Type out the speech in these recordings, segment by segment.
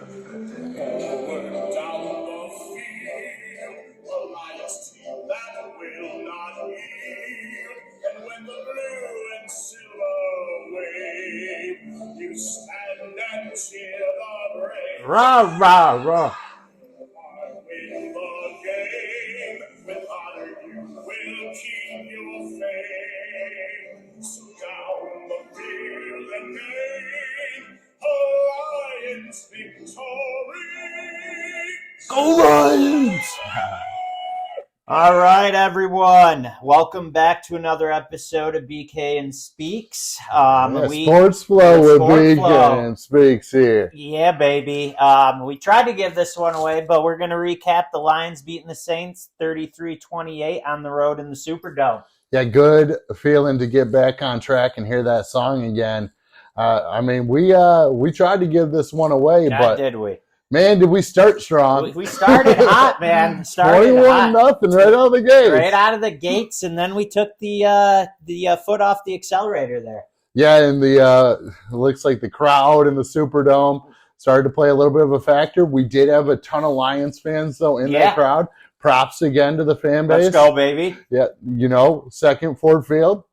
Forward down the field, Elias team that will not yield. And when the blue and silver wave, you stand and cheer the brave. Rah, rah, rah. Win the game, with honor you will keep your fame. So down the field and gain, Alliance victory. Go Lions! All right, everyone. Welcome back to another episode of BK and Speaks. Sports Flow with BK and Speaks here. Yeah, baby. We tried to give this one away, but we're going to recap the Lions beating the Saints 33-28 on the road in the Superdome. Yeah, good feeling to get back on track and hear that song again. We tried to give this one away, but did we? Man, did we start strong. We started hot, man. 21-0 right out of the gates. Right out of the gates, and then we took the foot off the accelerator there. Yeah, and looks like the crowd in the Superdome started to play a little bit of a factor. We did have a ton of Lions fans, though, in that crowd. Props again to the fan base. Let's go, baby. Yeah, second Ford Field.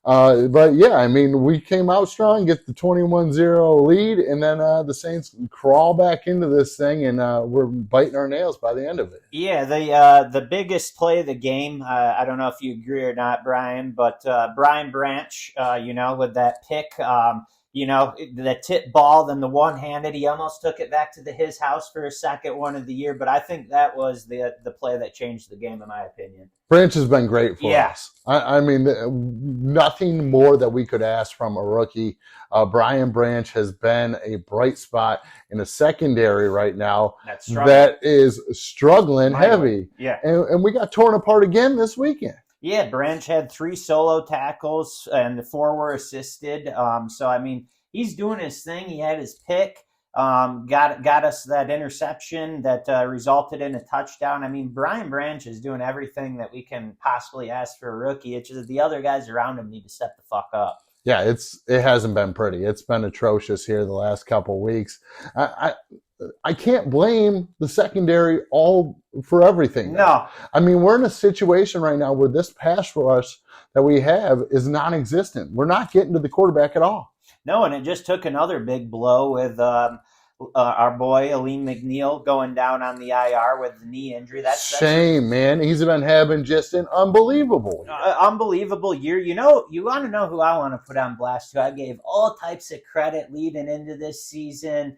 But yeah, we came out strong, get the 21-0 lead, and then the Saints crawl back into this thing, and we're biting our nails by the end of it. Yeah, the biggest play of the game, I don't know if you agree or not, Brian, but Brian Branch, with that pick, the tip ball, then the one-handed, he almost took it back to his house for his second one of the year, but I think that was the play that changed the game, in my opinion. Branch has been great for us. Nothing more that we could ask from a rookie. Brian Branch has been a bright spot in a secondary right now that is struggling heavy. Yeah. And we got torn apart again this weekend. Yeah, Branch had 3 solo tackles and 4 were assisted. He's doing his thing. He had his pick. Got us that interception that resulted in a touchdown. Brian Branch is doing everything that we can possibly ask for a rookie. It's just the other guys around him need to step the fuck up. Yeah, it hasn't been pretty. It's been atrocious here the last couple of weeks. I can't blame the secondary all for everything. No. We're in a situation right now where this pass rush that we have is non-existent. We're not getting to the quarterback at all. No, and it just took another big blow with our boy Aleem McNeil going down on the IR with the knee injury. That's shame, man. He's been having just an unbelievable year. You want to know who I want to put on blast, who I gave all types of credit leading into this season.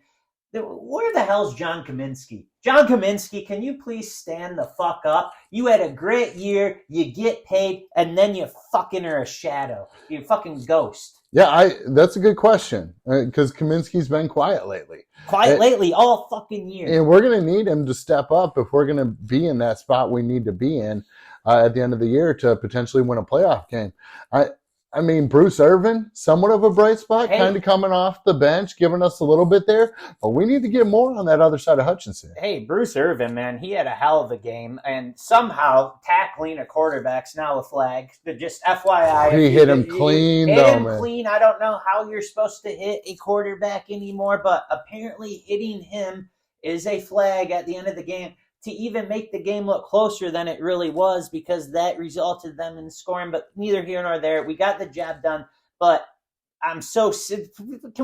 Where the hell's John Kaminsky? John Kaminsky, can you please stand the fuck up? You had a great year, you get paid, and then you fucking are a shadow. You fucking ghost. Yeah, that's a good question, because Kaminsky's been quiet lately. All fucking year. And we're going to need him to step up if we're going to be in that spot we need to be in at the end of the year to potentially win a playoff game. Bruce Irvin, somewhat of a bright spot, kind of coming off the bench, giving us a little bit there. But we need to get more on that other side of Hutchinson. Hey, Bruce Irvin, man, he had a hell of a game. And somehow tackling a quarterback's now a flag. But just FYI. He hit him clean, clean. I don't know how you're supposed to hit a quarterback anymore, but apparently hitting him is a flag at the end of the game, to even make the game look closer than it really was, because that resulted them in scoring. But neither here nor there. We got the job done, but can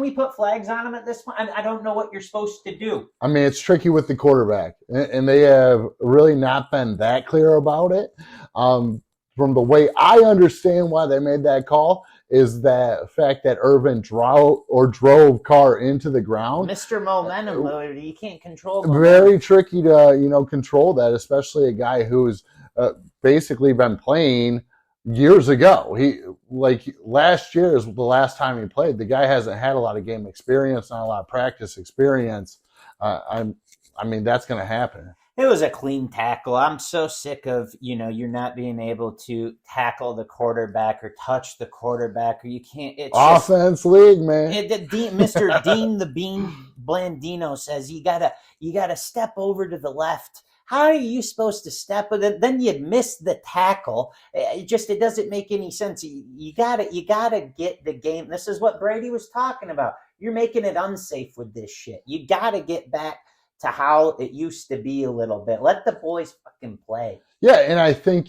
we put flags on them at this point? I don't know what you're supposed to do. It's tricky with the quarterback, and they have really not been that clear about it. From the way I understand why they made that call is that fact that Irvin drove Carr into the ground. Mr. Momentum, you can't control momentum. Very tricky to control that, especially a guy who's basically been playing years ago. Last year is the last time he played. The guy hasn't had a lot of game experience, not a lot of practice experience. That's going to happen. It was a clean tackle. I'm so sick of, you're not being able to tackle the quarterback or touch the quarterback, or you can't. It's offense league, man. Mr. Dean the Bean Blandino says you gotta step over to the left. How are you supposed to step with it? Then you miss the tackle. It doesn't make any sense. You gotta get the game. This is what Brady was talking about. You're making it unsafe with this shit. You got to get back to how it used to be a little bit. Let the boys fucking play. Yeah, and I think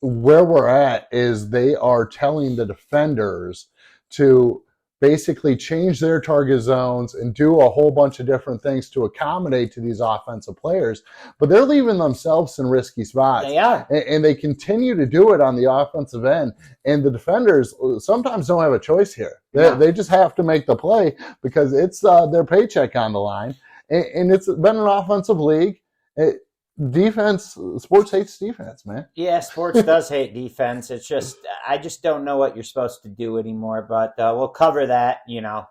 where we're at is they are telling the defenders to basically change their target zones and do a whole bunch of different things to accommodate to these offensive players. But they're leaving themselves in risky spots. They are. And they continue to do it on the offensive end. And the defenders sometimes don't have a choice here. They just have to make the play because it's their paycheck on the line. And it's been an offensive league. Defense, sports hates defense, man. Yeah, sports does hate defense. It's just, I just don't know what you're supposed to do anymore, but we'll cover that,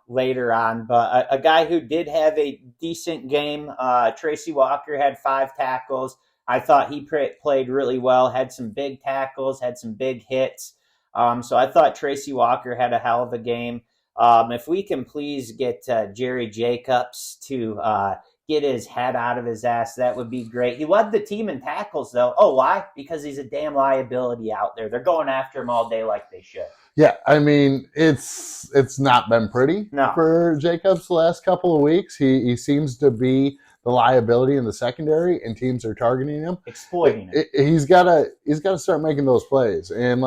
later on. But a guy who did have a decent game, Tracy Walker, had 5 tackles. I thought he played really well, had some big tackles, had some big hits. So I thought Tracy Walker had a hell of a game. If we can please get Jerry Jacobs to get his head out of his ass, that would be great. He led the team in tackles, though. Oh, why? Because he's a damn liability out there. They're going after him all day like they should. Yeah, I mean, it's not been pretty for Jacobs the last couple of weeks. He seems to be the liability in the secondary, and teams are targeting him, exploiting it. He's got to start making those plays, and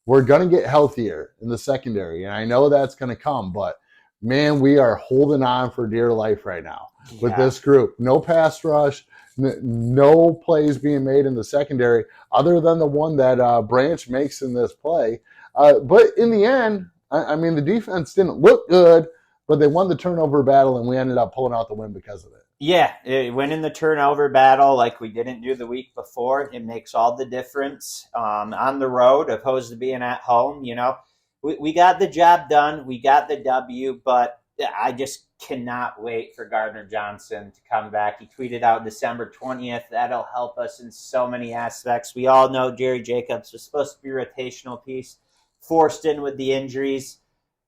we're gonna get healthier in the secondary, and I know that's gonna come, but man, we are holding on for dear life right now with this group. No pass rush, no plays being made in the secondary other than the one that Branch makes in this play. But in the end, I mean, the defense didn't look good, but they won the turnover battle, and we ended up pulling out the win because of it. Yeah, winning the turnover battle like we didn't do the week before, it makes all the difference on the road opposed to being at home. We got the job done. We got the W, but I just cannot wait for Gardner Johnson to come back. He tweeted out December 20th. That'll help us in so many aspects. We all know Jerry Jacobs was supposed to be a rotational piece, forced in with the injuries.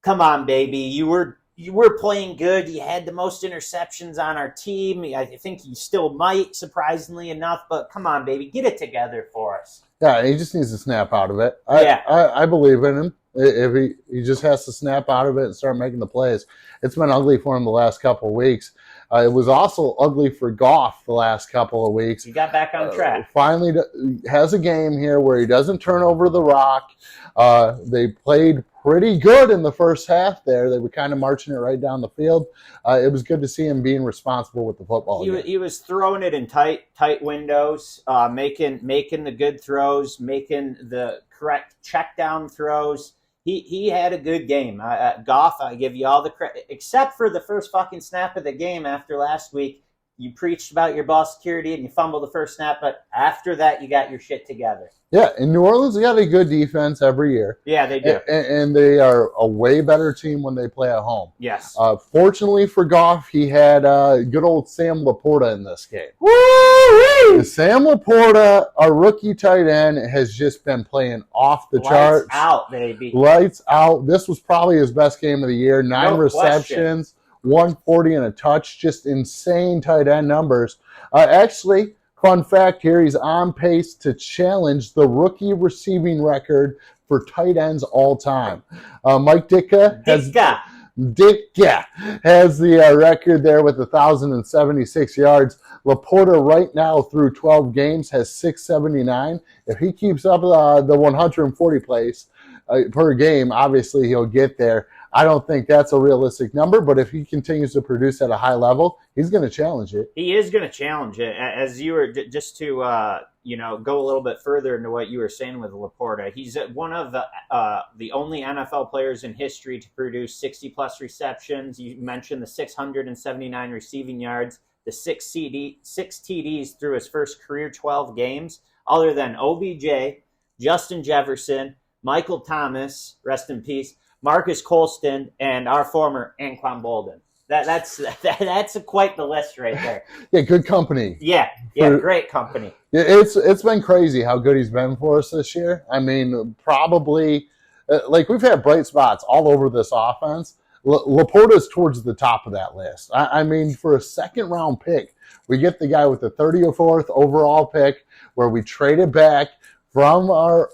Come on, baby. You were playing good. You had the most interceptions on our team. I think you still might, surprisingly enough, but come on, baby. Get it together for us. Yeah, he just needs to snap out of it. I believe in him. If he just has to snap out of it and start making the plays. It's been ugly for him the last couple of weeks. It was also ugly for Goff the last couple of weeks. He got back on track. Finally has a game here where he doesn't turn over the rock. They played pretty good in the first half there. They were kind of marching it right down the field. It was good to see him being responsible with the football. He was throwing it in tight windows, making the good throws, making the correct check down throws. He had a good game. Goff, I give you all the credit, except for the first fucking snap of the game after last week. You preached about your ball security and you fumbled the first snap, but after that, you got your shit together. Yeah, in New Orleans, they got a good defense every year. Yeah, they do. And they are a way better team when they play at home. Yes. Fortunately for Goff, he had good old Sam Laporta in this game. Woo! Sam Laporta, our rookie tight end, has just been playing off the charts. Lights out, baby. Lights out. This was probably his best game of the year. 9 receptions. 140 and a touch, just insane tight end numbers. Actually, fun fact here, he's on pace to challenge the rookie receiving record for tight ends all time. Mike Ditka has the record there with 1,076 yards. Laporta right now through 12 games has 679. If he keeps up the 140 plays per game, obviously he'll get there. I don't think that's a realistic number, but if he continues to produce at a high level, he's going to challenge it. He is going to challenge it. As you were, just to go a little bit further into what you were saying with Laporta, he's one of the only NFL players in history to produce 60-plus receptions. You mentioned the 679 receiving yards, the 6 TDs through his first career 12 games, other than OBJ, Justin Jefferson, Michael Thomas, rest in peace, Marcus Colston, and our former Anquan Bolden. That's quite the list right there. Yeah, good company. Yeah, great company. It's been crazy how good he's been for us this year. I mean, probably we've had bright spots all over this offense. Laporta's towards the top of that list. I mean, for a second-round pick, we get the guy with the 34th overall pick, where we traded back from our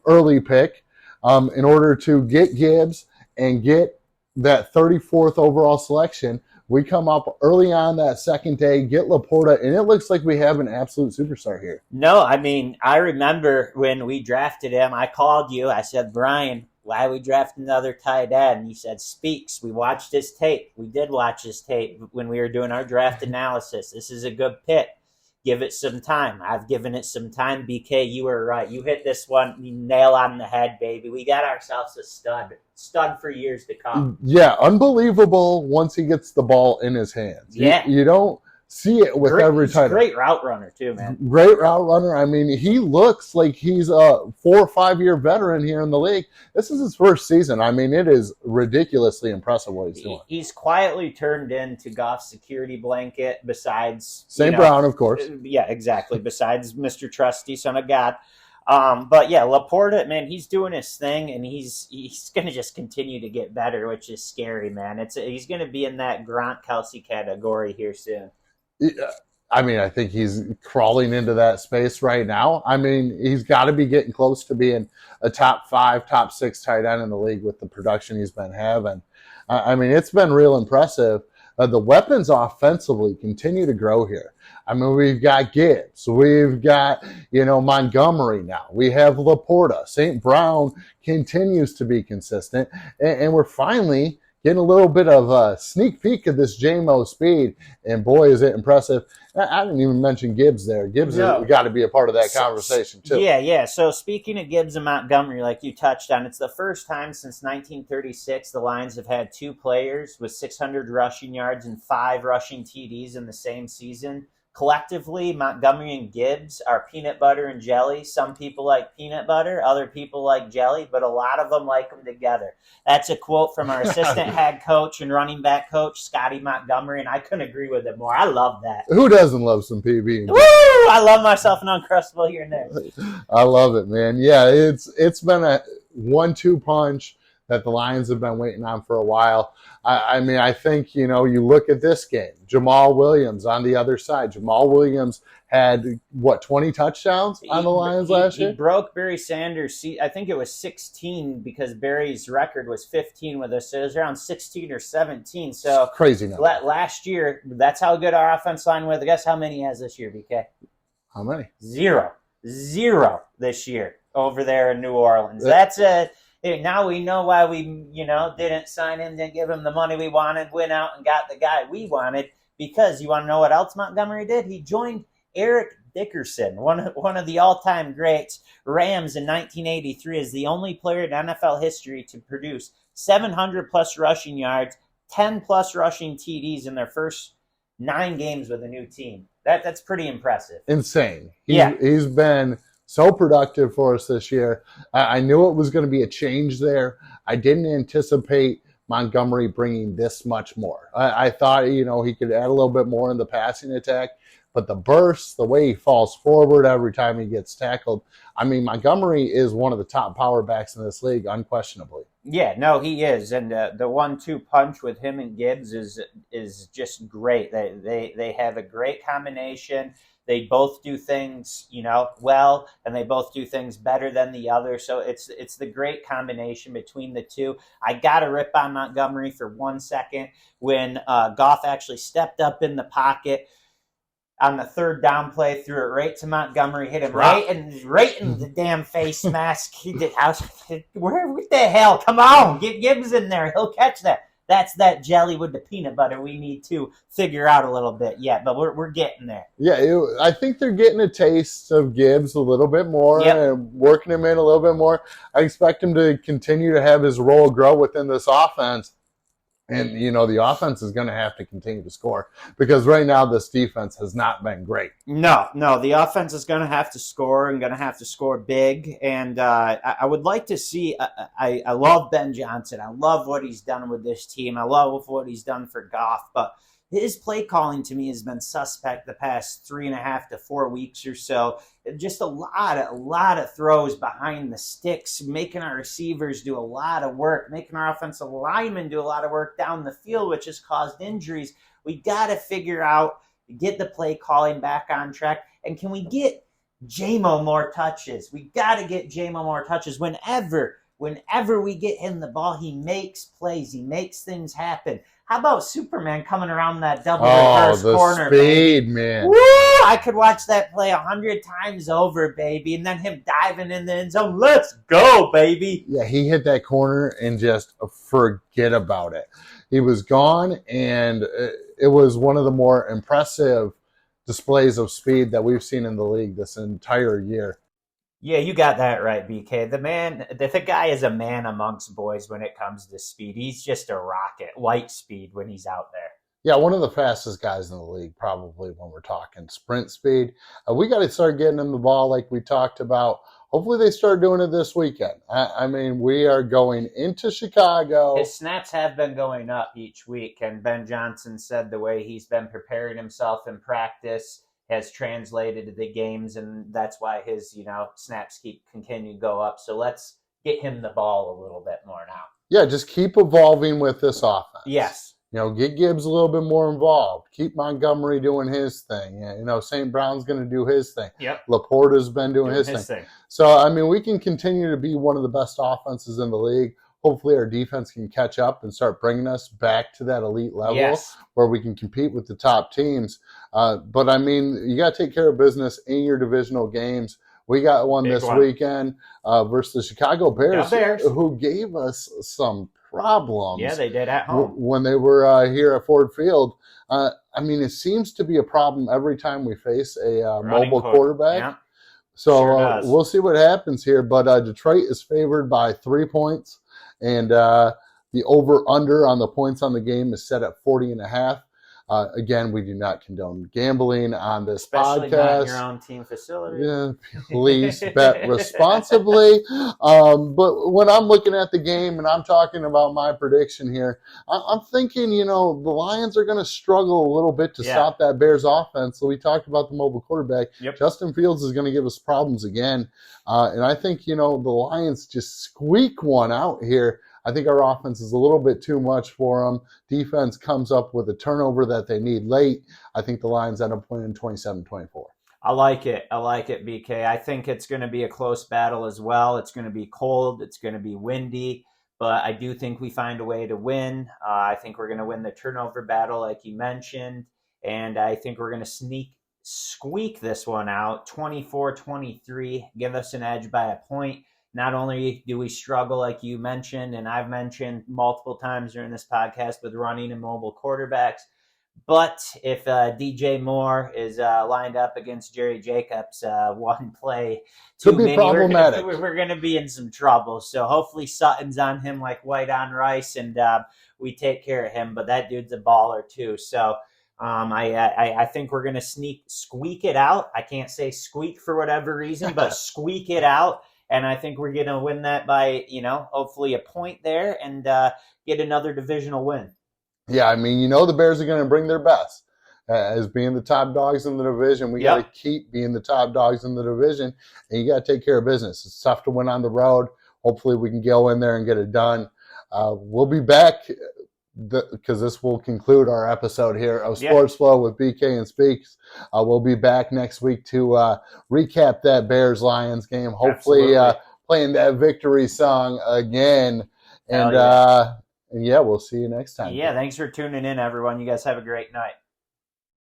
early pick in order to get Gibbs and get that 34th overall selection. We come up early on that second day, get Laporta, and it looks like we have an absolute superstar here. No, I mean, I remember when we drafted him, I called you. I said, Brian, why are we drafting another tight end? And you said, Speaks. We watched his tape. We did watch his tape when we were doing our draft analysis. This is a good pick. Give it some time. I've given it some time. BK, you were right. You hit this one nail on the head, baby. We got ourselves a stud for years to come. Yeah, unbelievable once he gets the ball in his hands. Yeah. You don't see it with every tight end. Great route runner, too, man. Great route runner. I mean, he looks like he's a 4 or 5 year veteran here in the league. This is his first season. I mean, it is ridiculously impressive what he's doing. He's quietly turned into Goff's security blanket besides... St. Brown, of course. Yeah, exactly. Besides Mr. Trusty, son of God. But yeah, Laporta, man, he's doing his thing, and he's going to just continue to get better, which is scary, man. He's going to be in that Gronkowski category here soon. I mean, I think he's crawling into that space right now. I mean, he's got to be getting close to being a top 5, top 6 tight end in the league with the production he's been having. I mean, it's been real impressive. The weapons offensively continue to grow here. I mean, we've got Gibbs. We've got, Montgomery now. We have Laporta. St. Brown continues to be consistent. And we're finally getting a little bit of a sneak peek of this JMO speed, and boy, is it impressive. I didn't even mention Gibbs there. Gibbs has got to be a part of that conversation, too. Yeah. So speaking of Gibbs and Montgomery, like you touched on, it's the first time since 1936 the Lions have had 2 players with 600 rushing yards and 5 rushing TDs in the same season. Collectively, Montgomery and Gibbs are peanut butter and jelly. Some people like peanut butter, other people like jelly, but a lot of them like them together. That's a quote from our assistant head coach and running back coach, Scotty Montgomery, and I couldn't agree with it more. I love that. Who doesn't love some PB? Woo! I love myself an Uncrustable here and there. I love it, man. Yeah, it's been a 1-2 punch that the Lions have been waiting on for a while. I mean, I think, you look at this game. Jamal Williams on the other side. Jamal Williams had, 20 touchdowns on the Lions last year? He broke Barry Sanders. I think it was 16 because Barry's record was 15 with us. So it was around 16 or 17. So it's crazy now. Last year, that's how good our offense line was. Guess how many he has this year, BK? How many? 0 this year over there in New Orleans. That's a... Now we know why we, didn't sign him, didn't give him the money we wanted, went out and got the guy we wanted. Because you want to know what else Montgomery did? He joined Eric Dickerson, one of the all-time greats, Rams in 1983, as the only player in NFL history to produce 700-plus rushing yards, 10-plus rushing TDs in their first 9 games with a new team. That's pretty impressive. Insane. He's been so productive for us this year. I knew it was going to be a change there. I didn't anticipate Montgomery bringing this much more. I thought, he could add a little bit more in the passing attack, but the burst, the way he falls forward every time he gets tackled, I mean, Montgomery is one of the top power backs in this league, unquestionably. Yeah, no, he is, and the 1-2 punch with him and Gibbs is just great. They have a great combination. They both do things, well, and they both do things better than the other. So it's the great combination between the two. I got to rip on Montgomery for 1 second when Goff actually stepped up in the pocket on the 3rd down play, threw it right to Montgomery, hit him right in the damn face mask. What the hell? Come on, get Gibbs in there. He'll catch that. That's that jelly with the peanut butter we need to figure out a little bit yet, but we're getting there. Yeah, I think they're getting a taste of Gibbs a little bit more and working him in a little bit more. I expect him to continue to have his role grow within this offense. And, the offense is going to have to continue to score because right now this defense has not been great. No, the offense is going to have to score and going to have to score big. And I would like to see I love Ben Johnson. I love what he's done with this team. I love what he's done for Goff. But his play calling to me has been suspect the past 3.5 to 4 weeks or so. Just a lot of throws behind the sticks, making our receivers do a lot of work, making our offensive linemen do a lot of work down the field, which has caused injuries. We got to figure out, get the play calling back on track. And can we get JMO more touches? We got to get JMO more touches. Whenever whenever we get him the ball, he makes plays. He makes things happen. How about Superman coming around that double reverse corner, speed, baby? Man. Woo! I could watch that play 100 times over, baby, and then him diving in the end zone. Let's go, baby. Yeah, he hit that corner and just forget about it. He was gone, and it was one of the more impressive displays of speed that we've seen in the league this entire year. Yeah, you got that right, BK. The guy is a man amongst boys when it comes to speed. He's just a rocket, light speed when he's out there. Yeah, one of the fastest guys in the league, probably when we're talking sprint speed. We got to start getting him the ball like we talked about. Hopefully they start doing it this weekend. I mean, we are going into Chicago. His snaps have been going up each week, and Ben Johnson said the way he's been preparing himself in practice has translated to the games, and that's why his snaps continue to go up. So let's get him the ball a little bit more now. Yeah, just keep evolving with this offense. Yes. Get Gibbs a little bit more involved. Keep Montgomery doing his thing. St. Brown's going to do his thing. Yep. Laporta's been doing his thing. So, I mean, we can continue to be one of the best offenses in the league. Hopefully our defense can catch up and start bringing us back to that elite level where we can compete with the top teams. But, I mean, you got to take care of business in your divisional games. We got one this weekend versus the Chicago Bears, who gave us some problems. Yeah, they did at home. When they were here at Ford Field. I mean, it seems to be a problem every time we face a mobile quarterback. Yeah. So we'll see what happens here. But Detroit is favored by 3 points. And the over-under on the points on the game is set at 40.5. Again, we do not condone gambling on this Especially podcast. Not your own team facility. Yeah, please bet responsibly. But when I'm looking at the game and I'm talking about my prediction here, I'm thinking, the Lions are going to struggle a little bit to stop that Bears offense. So we talked about the mobile quarterback. Yep. Justin Fields is going to give us problems again. And I think, the Lions just squeak one out here. I think our offense is a little bit too much for them. Defense comes up with a turnover that they need late. I think the Lions end up winning 27-24. I like it, BK. I think it's going to be a close battle as well. It's going to be cold. It's going to be windy. But I do think we find a way to win. I think we're going to win the turnover battle like you mentioned. And I think we're going to squeak this one out, 24-23, give us an edge by a point. Not only do we struggle, like you mentioned, and I've mentioned multiple times during this podcast with running and mobile quarterbacks, but if DJ Moore is lined up against Jerry Jacobs, one play too many, problematic. We're going to be in some trouble. So hopefully Sutton's on him like white on rice, and we take care of him. But that dude's a baller too. So I think we're going to squeak it out. I can't say squeak for whatever reason, but squeak it out. And I think we're going to win that by, hopefully a point there and get another divisional win. Yeah, I mean, the Bears are going to bring their best as being the top dogs in the division. We got to keep being the top dogs in the division, and you got to take care of business. It's tough to win on the road. Hopefully we can go in there and get it done. We'll be back because this will conclude our episode here of Sports Flow with BK and Speaks. We'll be back next week to recap that Bears-Lions game. Hopefully playing that victory song again. And we'll see you next time. Yeah, thanks for tuning in, everyone. You guys have a great night.